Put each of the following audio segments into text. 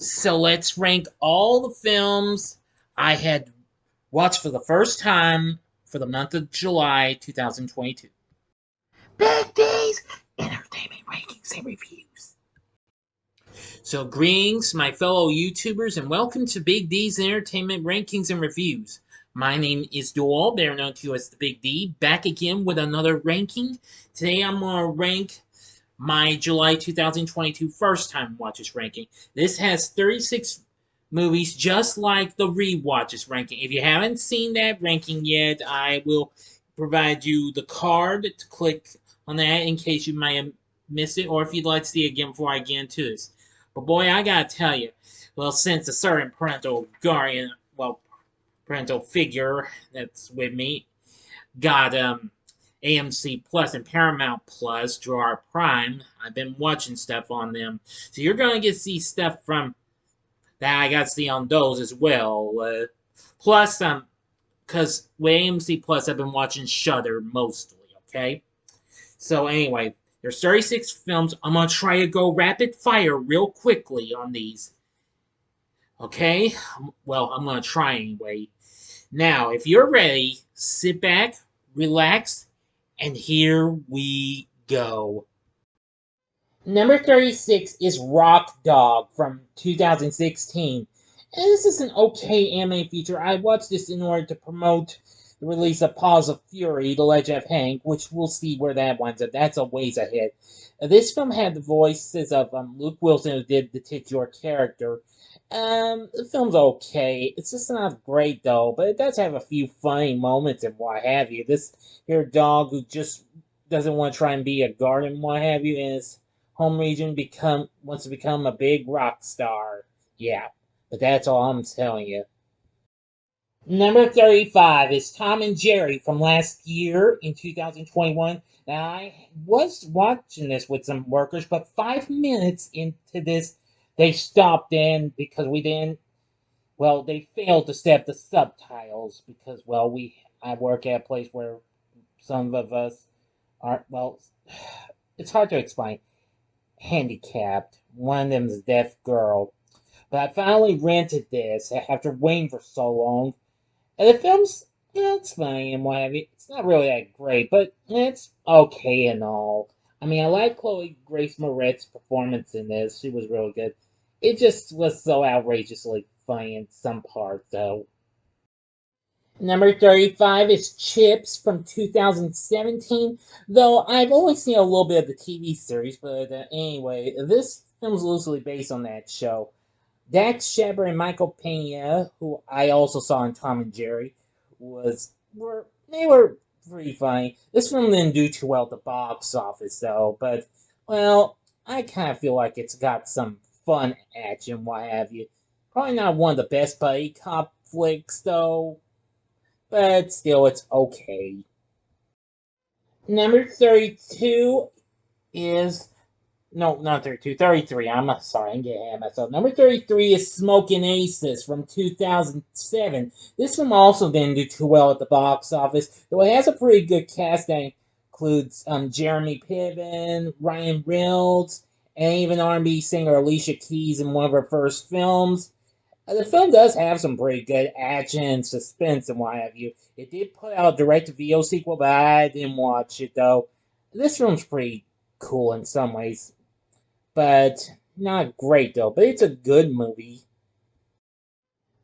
So let's rank all the films I had watched for the first time for the month of July 2022. Big D's Entertainment Rankings and Reviews. So, greetings, my fellow YouTubers, and welcome to Big D's Entertainment Rankings and Reviews. My name is Doyle, better known to you as the Big D, back again with another ranking. Today I'm going to rank my July 2022 first time watches ranking. This has 36 movies, just like the rewatches ranking. If you haven't seen that ranking yet, I will provide you the card to click on that in case you might have missed it, or if you'd like to see it again before I get into this. But boy, I gotta tell you, well, since a certain parental guardian, well, parental figure that's with me got AMC Plus and Paramount Plus through our Prime. I've been watching stuff on them, so you're gonna get to see stuff from that I got to see on those as well. Plus, because with AMC Plus, I've been watching Shudder mostly. Okay, so anyway, there's 36 films. I'm gonna try to go rapid fire real quickly on these. Okay, well, I'm gonna try anyway. Now, if you're ready, sit back, relax, and here we go. Number 36 is Rock Dog from 2016. And this is an okay anime feature. I watched this in order to promote the release of Paws of Fury, The Legend of Hank, which we'll see where that winds up. That's a ways ahead. This film had the voices of Luke Wilson, who did the titular character. The film's okay. It's just not great though, but it does have a few funny moments and what have you. This here dog who just doesn't want to try and be a guard and what have you in his home region wants to become a big rock star. Yeah, but that's all I'm telling you. Number 35 is Tom and Jerry from last year in 2021. Now, I was watching this with some workers, but 5 minutes into this, they stopped in because we didn't. Well, they failed to set the subtitles because, well, I work at a place where some of us aren't. Well, it's hard to explain. Handicapped. One of them's a deaf girl. But I finally rented this after waiting for so long. And the film's, it's funny and what have you. It's not really that great, but it's okay and all. I mean, I like Chloe Grace Moretz's performance in this. She was really good. It just was so outrageously funny in some parts, though. Number 35 is Chips from 2017, though I've only seen a little bit of the TV series, but anyway, this film's loosely based on that show. Dax Shepard and Michael Pena, who I also saw in Tom and Jerry, were pretty funny. This film didn't do too well at the box office though, but well, I kind of feel like it's got some fun action, what have you. Probably not one of the best buddy cop flicks though, but still, it's okay. Number 32 is no, not 32, 33. I'm sorry, I'm getting ahead of myself. Number 33 is Smoking Aces from 2007. This film also didn't do too well at the box office, though it has a pretty good cast that includes Jeremy Piven, Ryan Reynolds, and even R&B singer Alicia Keys in one of her first films. The film does have some pretty good action and suspense and what have you. It did put out a direct-to-video sequel, but I didn't watch it though. This film's pretty cool in some ways, but not great though. But it's a good movie.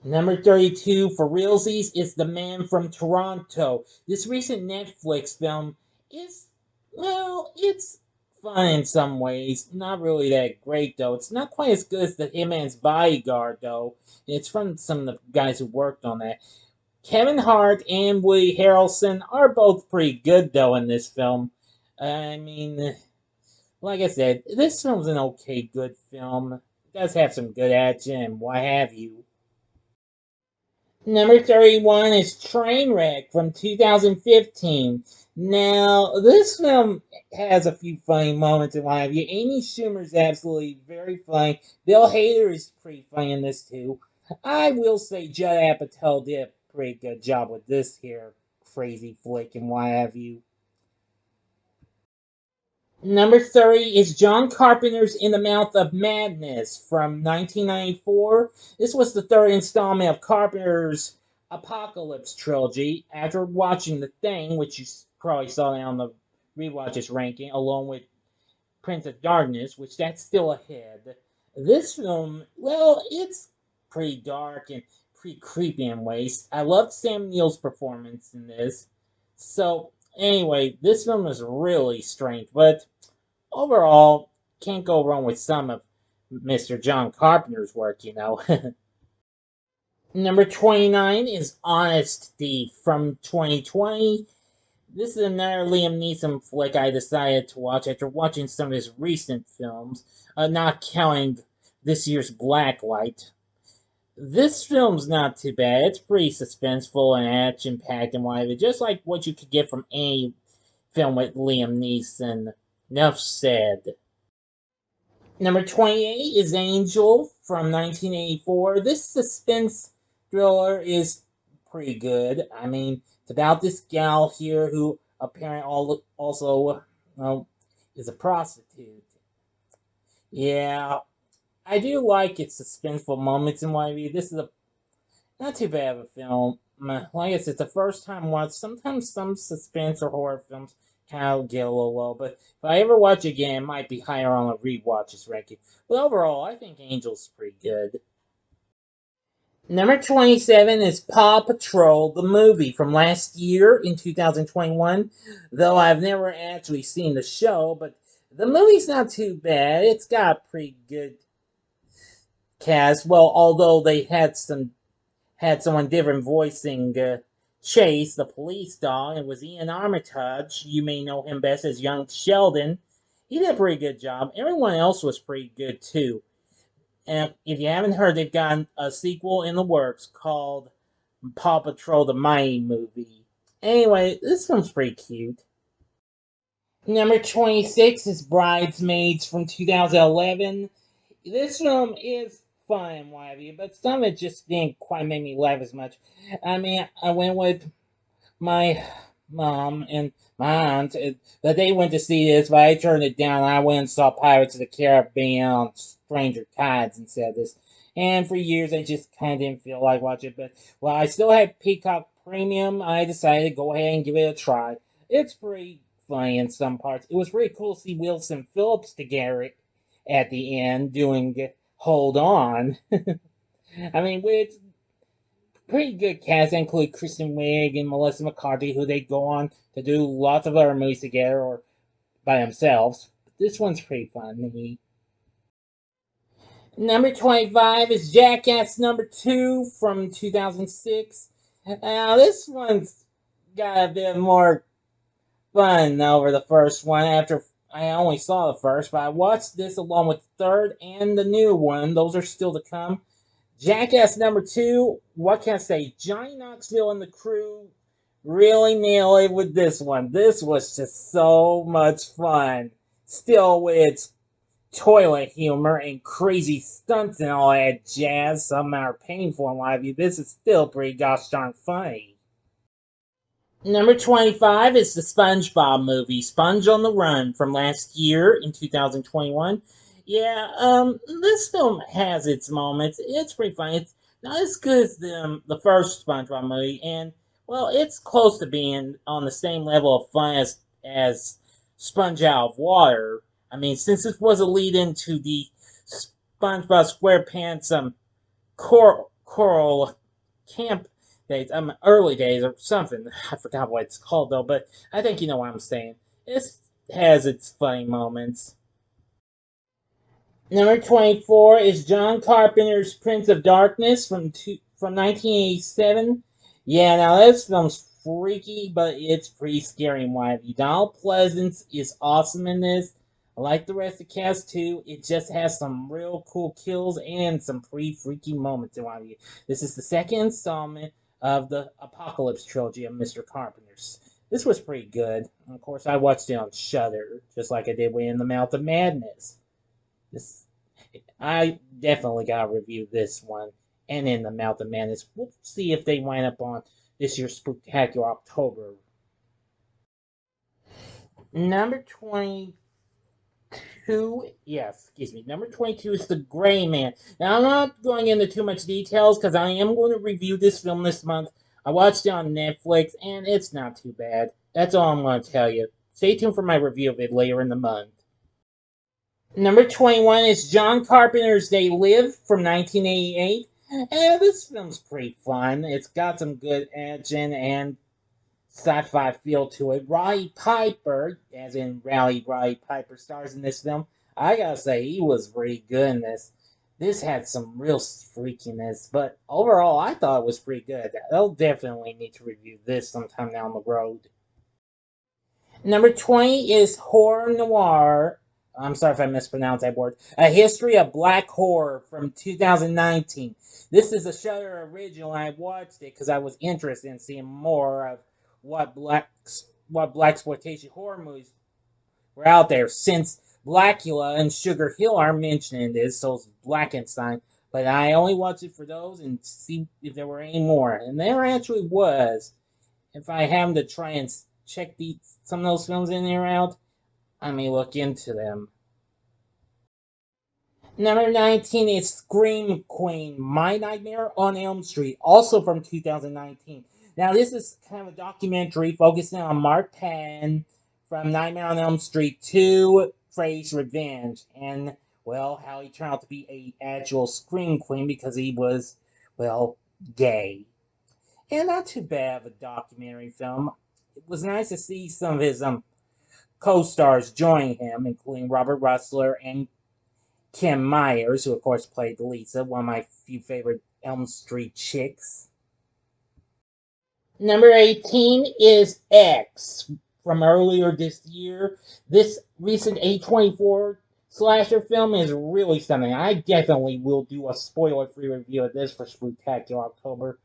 Number 32 for realsies is The Man from Toronto. This recent Netflix film is, well, it's fun in some ways. Not really that great though. It's not quite as good as The Hitman's Bodyguard though. It's from some of the guys who worked on that. Kevin Hart and Woody Harrelson are both pretty good though in this film. I mean, like I said, this film's an okay, good film. It does have some good action and what have you. Number 31 is Trainwreck from 2015. Now, this film has a few funny moments in what have you. Amy Schumer's absolutely very funny. Bill Hader is pretty funny in this too. I will say Judd Apatow did a pretty good job with this here crazy flick and what have you. Number 30 is John Carpenter's In the Mouth of Madness from 1994. This was the third installment of Carpenter's Apocalypse trilogy. After watching The Thing, which you probably saw on the rewatches ranking, along with Prince of Darkness, which that's still ahead. This film, well, it's pretty dark and pretty creepy in ways. I love Sam Neill's performance in this. So, anyway, this film is really strange, but overall, can't go wrong with some of Mr. John Carpenter's work, you know. Number 29 is Honest Thief from 2020. This is another Liam Neeson flick I decided to watch after watching some of his recent films, not counting this year's Blacklight. This film's not too bad. It's pretty suspenseful and action-packed and whatever, just like what you could get from any film with Liam Neeson. Enough said. Number 28 is Angel from 1984. This suspense thriller is pretty good. I mean, it's about this gal here who apparently also is a prostitute. Yeah, I do like its suspenseful moments in my view. This is a not too bad of a film. Like I said, it's a first time watch. Sometimes some suspense or horror films kind of get a little low, but if I ever watch again, it might be higher on the rewatches ranking. But overall, I think Angel's pretty good. Number 27 is Paw Patrol, the movie from last year in 2021. Though I've never actually seen the show, but the movie's not too bad. It's got a pretty good cast. Well, although they had someone different voicing Chase, the police dog. It was Ian Armitage. You may know him best as young Sheldon. He did a pretty good job. Everyone else was pretty good too. And if you haven't heard, they've got a sequel in the works called Paw Patrol the Mighty Movie. Anyway, this one's pretty cute. Number 26 is Bridesmaids from 2011. This film is fun, what have you, but some of it just didn't quite make me laugh as much. I mean, I went with my mom and my aunt, but they went to see this, but I turned it down. I went and saw Pirates of the Caribbean on Stranger Tides instead of this. And for years, I just kind of didn't feel like watching it. But while I still had Peacock Premium, I decided to go ahead and give it a try. It's pretty funny in some parts. It was pretty cool to see Wilson Phillips together at the end doing Hold On. I mean, with pretty good cast that include Kristen Wiig and Melissa McCarthy, who they go on to do lots of other movies together or by themselves. This one's pretty funny. Number 25 is Jackass number 2 from 2006. Now, this one's got a bit more fun over the first one after I only saw the first, but I watched this along with the third and the new one. Those are still to come. Jackass number 2, what can I say? Johnny Knoxville and the crew really nail it with this one. This was just so much fun. Still with its toilet humor and crazy stunts and all that jazz, some are painful in my view. This is still pretty gosh darn funny. Number 25 is the SpongeBob movie, Sponge on the Run, from last year in 2021. Yeah, this film has its moments. It's pretty funny. It's not as good as the first SpongeBob movie, and well, it's close to being on the same level of fun as Sponge Out of Water. I mean, since this was a lead into the SpongeBob SquarePants Coral Camp days, early days or something. I forgot what it's called though, but I think you know what I'm saying. It has its funny moments. Number 24 is John Carpenter's Prince of Darkness from 1987. Yeah, now this film's freaky, but it's pretty scary in my view. Donald Pleasance is awesome in this. I like the rest of the cast too. It just has some real cool kills and some pretty freaky moments in my view. This is the second installment of the Apocalypse trilogy of Mr. Carpenter's. This was pretty good. Of course, I watched it on Shudder, just like I did with In the Mouth of Madness. This, I definitely gotta review this one and In the Mouth of Madness. We'll see if they wind up on this year's Spooktacular October. Number 20 Number 22 is The Gray Man. Now, I'm not going into too much details because I am going to review this film this month. I watched it on Netflix, and it's not too bad. That's all I'm going to tell you. Stay tuned for my review of it later in the month. Number 21 is John Carpenter's They Live from 1988. And this film's pretty fun. It's got some good action and sci-fi feel to it. Roddy Piper, as in Roddy Piper, stars in this film. I gotta say, he was pretty good in this. This had some real freakiness, but overall, I thought it was pretty good. I'll definitely need to review this sometime down the road. Number 20 is Horror Noir. I'm sorry if I mispronounced that word. A History of Black Horror from 2019. This is a Shudder original. I watched it because I was interested in seeing more of what blaxploitation horror movies were out there. Since Blackula and Sugar Hill are mentioned in this, so is Blackenstein. But I only watched it for those and see if there were any more. And there actually was. If I have to try and check some of those films in there out, I may look into them. Number 19 is Scream Queen, My Nightmare on Elm Street, also from 2019. Now, this is kind of a documentary focusing on Mark Penn from Nightmare on Elm Street 2, Freddy's Revenge, and, well, how he turned out to be a actual Scream Queen because he was, well, gay. And not too bad of a documentary film. It was nice to see some of his co-stars join him, including Robert Russler and Kim Myers, who of course played Lisa, one of my few favorite Elm Street chicks. Number 18 is X from earlier this year. This recent A24 slasher film is really something. I definitely will do a spoiler-free review of this for Spooktacular October,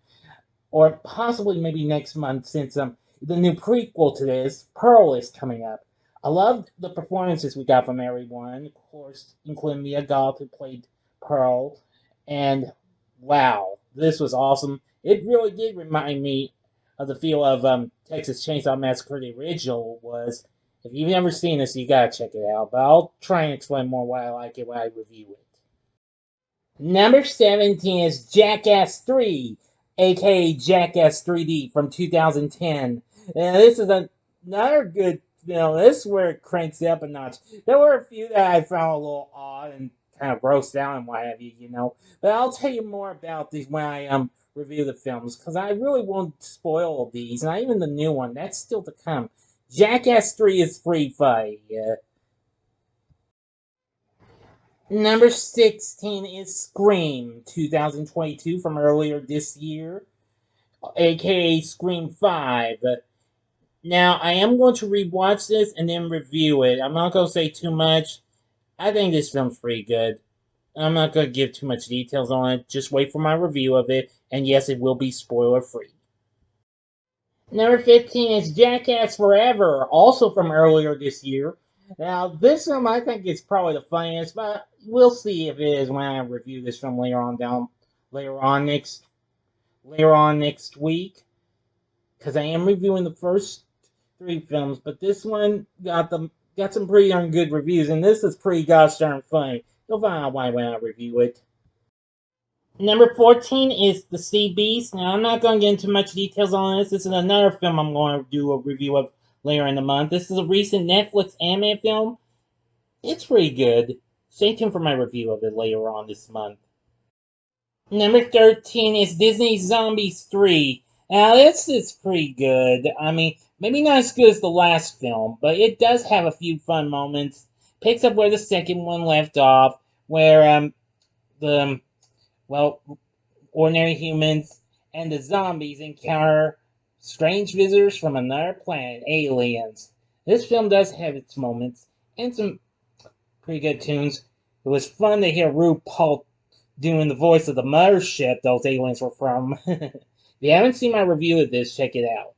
or possibly maybe next month, since the new prequel to this, Pearl, is coming up. I loved the performances we got from everyone, of course, including Mia Goth, who played Pearl. And wow, this was awesome. It really did remind me of the feel of Texas Chainsaw Massacre, the original was. If you've never seen this, you gotta check it out. But I'll try and explain more why I like it when I review it. Number 17 is Jackass 3, aka Jackass 3D from 2010. And this is another good film. This is where it cranks up a notch. There were a few that I found a little odd and kind of grossed out and what have you. But I'll tell you more about these when I review the films, because I really won't spoil these, and even the new one. That's still to come. Jackass 3 is free fight. Number 16 is Scream 2022 from earlier this year, aka Scream 5. Now, I am going to rewatch this and then review it. I'm not going to say too much. I think this film's pretty good. I'm not going to give too much details on it. Just wait for my review of it. And yes, it will be spoiler free. Number 15 is Jackass Forever, also from earlier this year. Now, this film I think is probably the funniest, but we'll see if it is when I review this film later on next week. Because I am reviewing the first 3 films, but this one got some pretty darn good reviews, and this is pretty gosh darn funny. You'll find out why when I review it. Number 14 is The Sea Beast. Now, I'm not going to get into much details on this. This is another film I'm going to do a review of later in the month. This is a recent Netflix anime film. It's pretty good. Stay tuned for my review of it later on this month. Number 13 is Disney Zombies 3. Now, this is pretty good. I mean, maybe not as good as the last film, but it does have a few fun moments. Picks up where the second one left off, where ordinary humans and the zombies encounter strange visitors from another planet, aliens. This film does have its moments and some pretty good tunes. It was fun to hear RuPaul doing the voice of the mothership those aliens were from. If you haven't seen my review of this, check it out.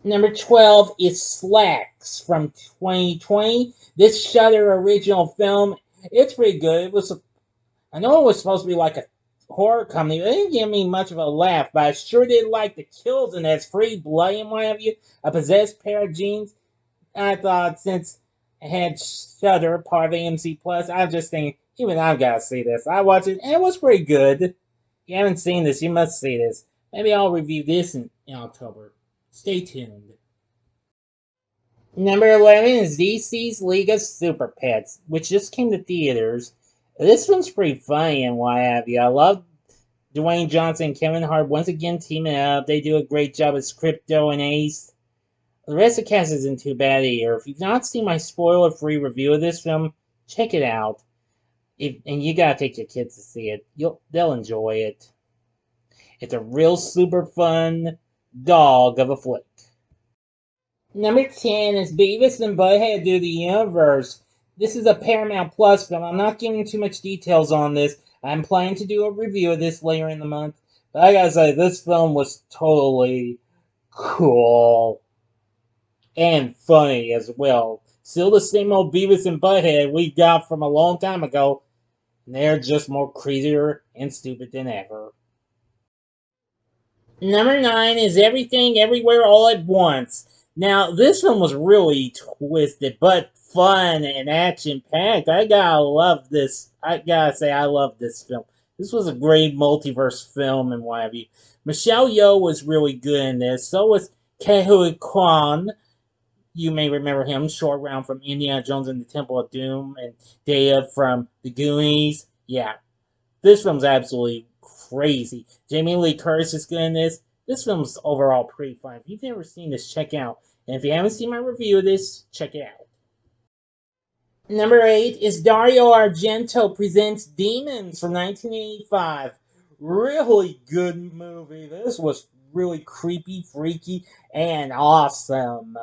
Number 12 is Slacks from 2020. This Shudder original film, it's pretty good. I know it was supposed to be like a horror comedy, but it didn't give me much of a laugh, but I sure did like the kills in this free blood and what have you, a possessed pair of jeans. And I thought, since It had Shudder, part of AMC Plus. I just think even I've got to see this. I watched it and it was pretty good. If you haven't seen this, you must see this. Maybe I'll review this in October. Stay tuned. Number 11 is DC's League of Super Pets, which just came to theaters. This one's pretty funny and what have you. I love Dwayne Johnson and Kevin Hart once again teaming up. They do a great job as Crypto and Ace. The rest of the cast isn't too bad either. If you've not seen my spoiler-free review of this film, check it out. And you gotta take your kids to see it. They'll enjoy it. It's a real super fun dog of a flick. Number 10 is Beavis and Butthead Do the Universe. This is a Paramount Plus film. I'm not giving too much details on this. I'm planning to do a review of this later in the month. But I gotta say, this film was totally cool. And funny as well. Still the same old Beavis and Butthead we got from a long time ago. And they're just more crazier and stupid than ever. Number 9 is Everything Everywhere All at Once. Now, this one was really twisted, but fun and action-packed. I gotta love this. I gotta say, I love this film. This was a great multiverse film and what have you. Michelle Yeoh was really good in this. So was Ke Huy Quan. You may remember him, Short Round from Indiana Jones and the Temple of Doom, and Data from The Goonies. Yeah, this film's absolutely crazy. Jamie Lee Curtis is good in this. This film's overall pretty fun. If you've never seen this, check it out. And if you haven't seen my review of this, check it out. Number 8 is Dario Argento Presents Demons from 1985. Really good movie. This was really creepy, freaky, and awesome.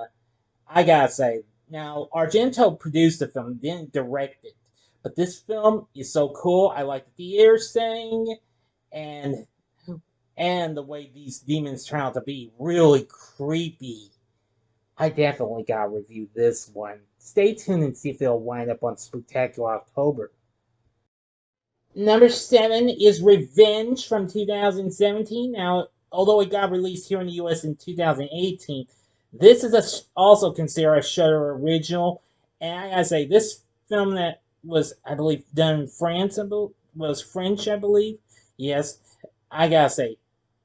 I gotta say, now Argento produced the film, didn't direct it. But this film is so cool. I like the theater setting and the way these demons turn out to be really creepy. I definitely gotta review this one. Stay tuned and see if it'll wind up on Spectacular October. Number 7 is Revenge from 2017. Now, although it got released here in the US in 2018, this is also considered a Shudder original. And I gotta say, this film that was, I believe, done in France, was French, I believe. Yes, I gotta say,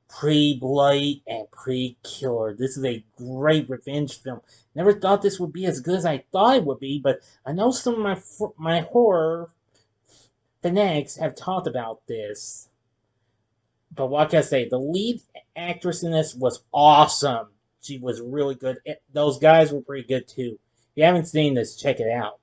pretty bloody and pretty killer. This is a great revenge film. Never thought this would be as good as I thought it would be, but I know some of my horror fanatics have talked about this. But what can I say? The lead actress in this was awesome. She was really good. Those guys were pretty good too. If you haven't seen this, check it out.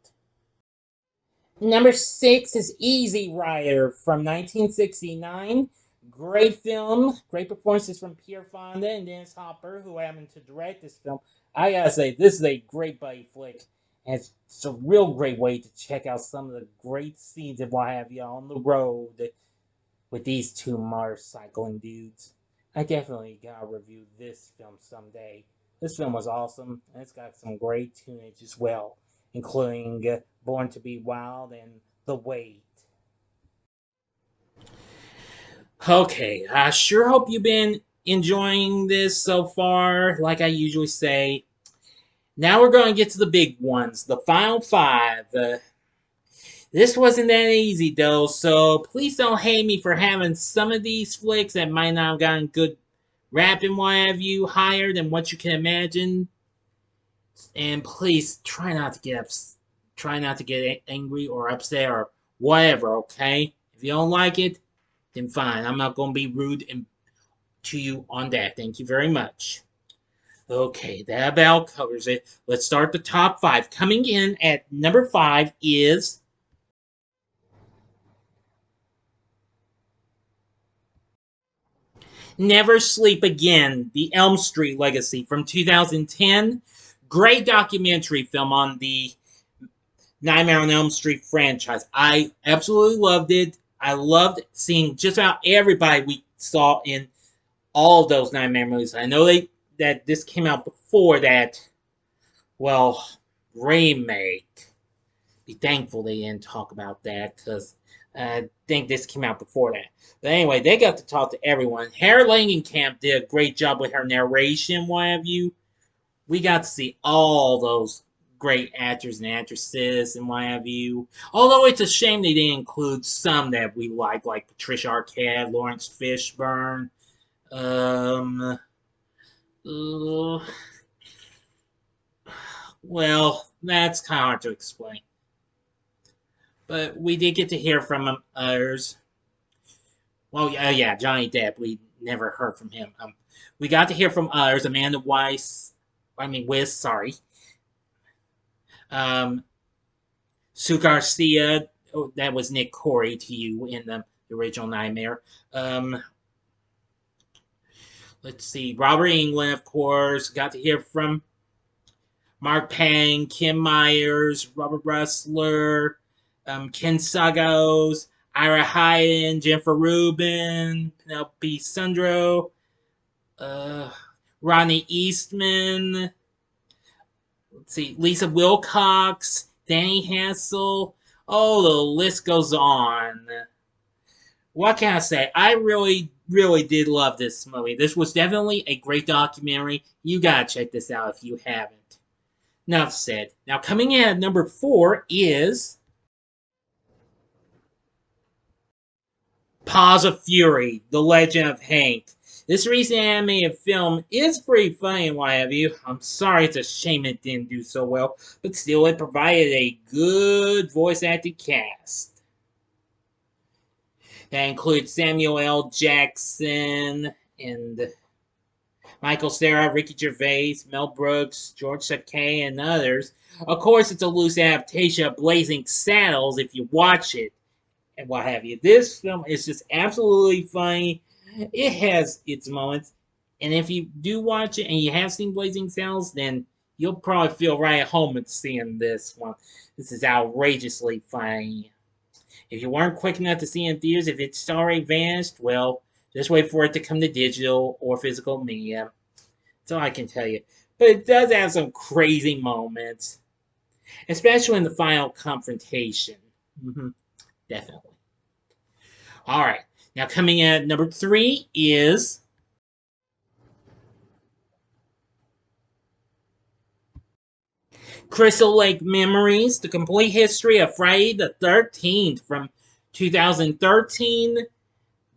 Number 6 is Easy Rider from 1969. Great film. Great performances from Pierre Fonda and Dennis Hopper, who happened to direct this film. I gotta say, this is a great buddy flick. And it's a real great way to check out some of the great scenes and what have you on the road with these two motorcycling dudes. I definitely gotta review this film someday. This film was awesome, and it's got some great tunage as well, including Born to Be Wild and The Wait. Okay, I sure hope you've been enjoying this so far. Like I usually say, now we're going to get to the big ones, the final five. This wasn't that easy though, so please don't hate me for having some of these flicks that might not have gotten good rap and what have you higher than what you can imagine. And please try not to get angry or upset or whatever. Okay, if you don't like it, then fine. I'm not going to be rude to you on that. Thank you very much. Okay, that about covers it. Let's start the top five. Coming in at number 5 is Never Sleep Again, The Elm Street Legacy from 2010. Great documentary film on the Nightmare on Elm Street franchise. I absolutely loved it. I loved seeing just about everybody we saw in all of those Nightmare movies. I know that this came out before that, well, remake. Be thankful they didn't talk about that because I think this came out before that. But anyway, they got to talk to everyone. Hare Langenkamp did a great job with her narration, what have you. We got to see all those great actors and actresses and what have you. Although it's a shame they didn't include some that we like Patricia Arquette, Lawrence Fishburne. Um, uh, well, that's kind of hard to explain. But we did get to hear from others. Well, yeah, Johnny Depp. We never heard from him. We got to hear from others. Amanda Weiss. Sorry. Um, Sue Garcia. Oh, that was Nick Corey to you in the original Nightmare. Um, let's see. Robert Englund, of course. Got to hear from Mark Pang, Kim Myers, Robert Russler, Ken Sagos, Ira Hayden, Jennifer Rubin, Penelope Sundro, uh, Rodney Eastman. Let's see, Lisa Wilcox, Danny Hansel. Oh, the list goes on. What can I say? I really, really did love this movie. This was definitely a great documentary. You gotta check this out if you haven't. Enough said. Now, coming in at number 4 is Paws of Fury, The Legend of Hank. This recent animated film is pretty funny and what have you. I'm sorry, it's a shame it didn't do so well, but still, it provided a good voice acting cast. That includes Samuel L. Jackson and Michael Cera, Ricky Gervais, Mel Brooks, George Takei, and others. Of course, it's a loose adaptation of Blazing Saddles if you watch it and what have you. This film is just absolutely funny. It has its moments, and if you do watch it and you have seen Blazing Saddles, then you'll probably feel right at home with seeing this one. This is outrageously funny. If you weren't quick enough to see it in theaters, if it's already vanished, well, just wait for it to come to digital or physical media. That's all I can tell you. But it does have some crazy moments, especially in the final confrontation. Definitely. All right. Now, coming in at number 3 is Crystal Lake Memories, The Complete History of Friday the 13th from 2013.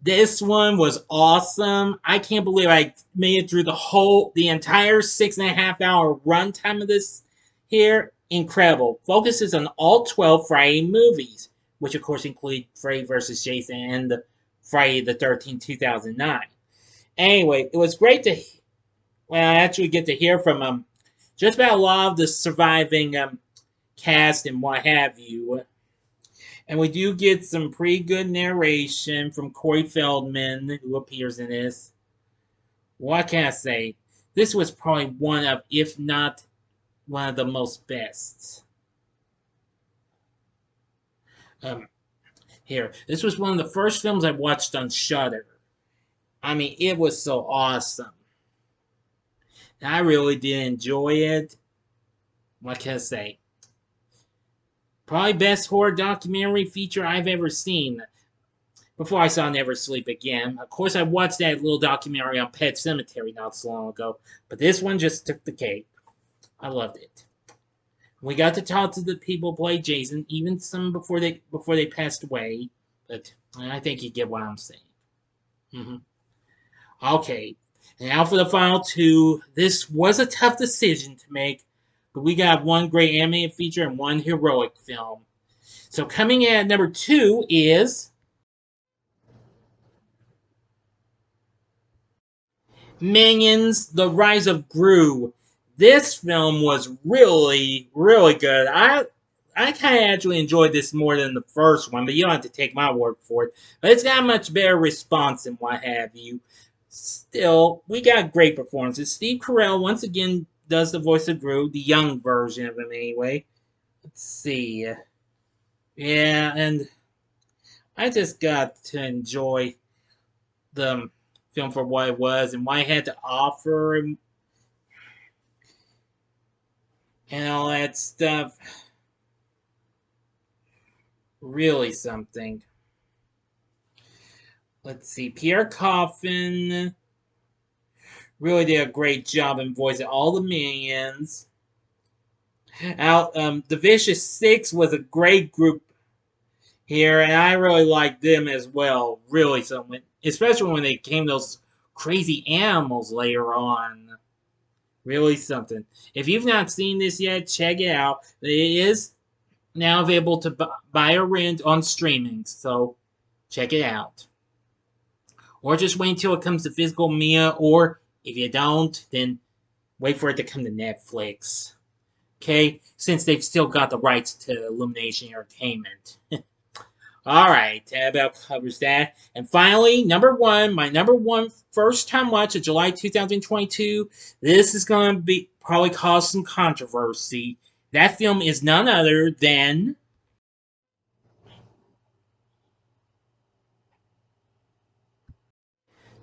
This one was awesome. I can't believe I made it through the entire 6.5 hour runtime of this here. Incredible. Focuses on all 12 Friday movies, which of course include Freddy vs. Jason and the Friday the 13th, 2009. Anyway, it was great to actually get to hear from just about a lot of the surviving cast and what have you. And we do get some pretty good narration from Corey Feldman, who appears in this. What can I say? This was probably one of, if not one of the most best. Here, this was one of the first films I watched on Shudder. I mean, it was so awesome. And I really did enjoy it. What can I say? Probably best horror documentary feature I've ever seen. Before I saw Never Sleep Again. Of course, I watched that little documentary on Pet Sematary not so long ago, but this one just took the cake. I loved it. We got to talk to the people who played Jason, even some before they passed away. But I think you get what I'm saying. Okay, now for the final 2. This was a tough decision to make, but we got one great animated feature and one heroic film. So coming in at number 2 is Minions: The Rise of Gru. This film was really, really good. I kind of actually enjoyed this more than the first one, but you don't have to take my word for it. But it's got a much better response and what have you. Still, we got great performances. Steve Carell once again does the voice of Gru, the young version of him anyway. Let's see. Yeah, and I just got to enjoy the film for what it was and what it had to offer and all that stuff. Really something. Let's see. Pierre Coffin really did a great job in voicing all the minions. Out, the Vicious Six was a great group here, and I really liked them as well. Really, something, especially when they came those crazy animals later on. Really something. If you've not seen this yet, check it out. It is now available to buy or rent on streaming, so check it out. Or just wait until it comes to physical media, or if you don't, then wait for it to come to Netflix. Okay? Since they've still got the rights to Illumination Entertainment. Alright, that about covers that. And finally, my number one first time watch of July 2022. This is going to be probably cause some controversy. That film is none other than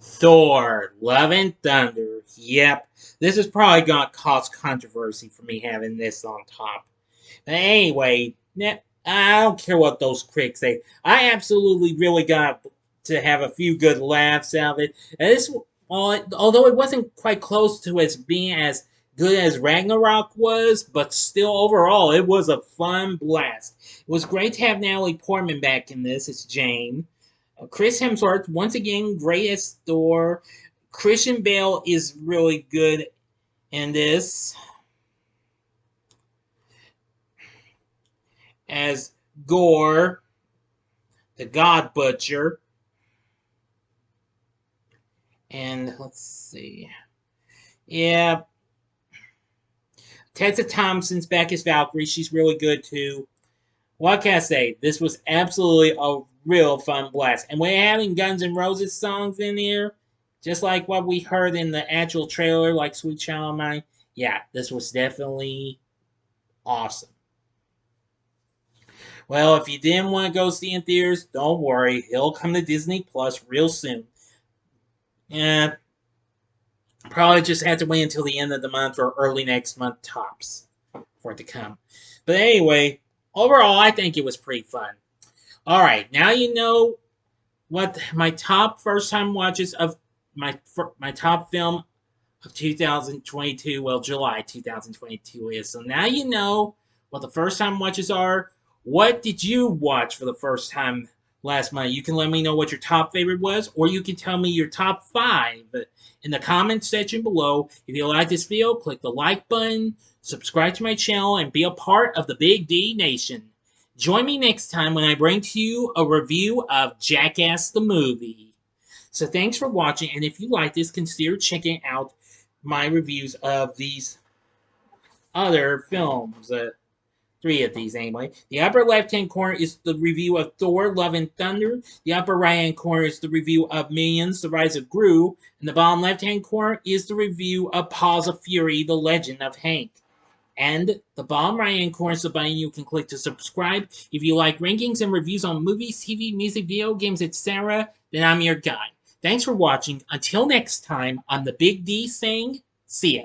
Thor, Love and Thunder. Yep, this is probably going to cause controversy for me having this on top. But anyway, I don't care what those critics say. I absolutely really got to have a few good laughs out of it. And this, although it wasn't quite close to as being as good as Ragnarok was, but still overall, it was a fun blast. It was great to have Natalie Portman back in this. It's Jane. Chris Hemsworth, once again, great as Thor. Christian Bale is really good in this as Gore, the God Butcher. And let's see. Yeah. Tessa Thompson's back as Valkyrie. She's really good too. What can I say? This was absolutely a real fun blast. And we're having Guns N' Roses songs in here, just like what we heard in the actual trailer, like Sweet Child of Mine. Yeah, this was definitely awesome. Well, if you didn't want to go see in theaters, don't worry. It'll come to Disney Plus real soon. Yeah, probably just have to wait until the end of the month or early next month tops for it to come. But anyway, overall, I think it was pretty fun. All right, now you know what my top first time watches of my top film of 2022, well, July 2022 is. So now you know what the first time watches are. What did you watch for the first time last month? You can let me know what your top favorite was, or you can tell me your top 5 in the comments section below. If you like this video, click the like button, subscribe to my channel, and be a part of the Big D Nation. Join me next time when I bring to you a review of Jackass the Movie. So thanks for watching, and if you like this, consider checking out my reviews of these other films. 3 of these anyway. The upper left-hand corner is the review of Thor, Love and Thunder. The upper right-hand corner is the review of Minions, The Rise of Gru. And the bottom left-hand corner is the review of Paws of Fury, The Legend of Hank. And the bottom right-hand corner is the button you can click to subscribe. If you like rankings and reviews on movies, TV, music, video games, etc., then I'm your guy. Thanks for watching. Until next time, I'm the Big D saying, see ya.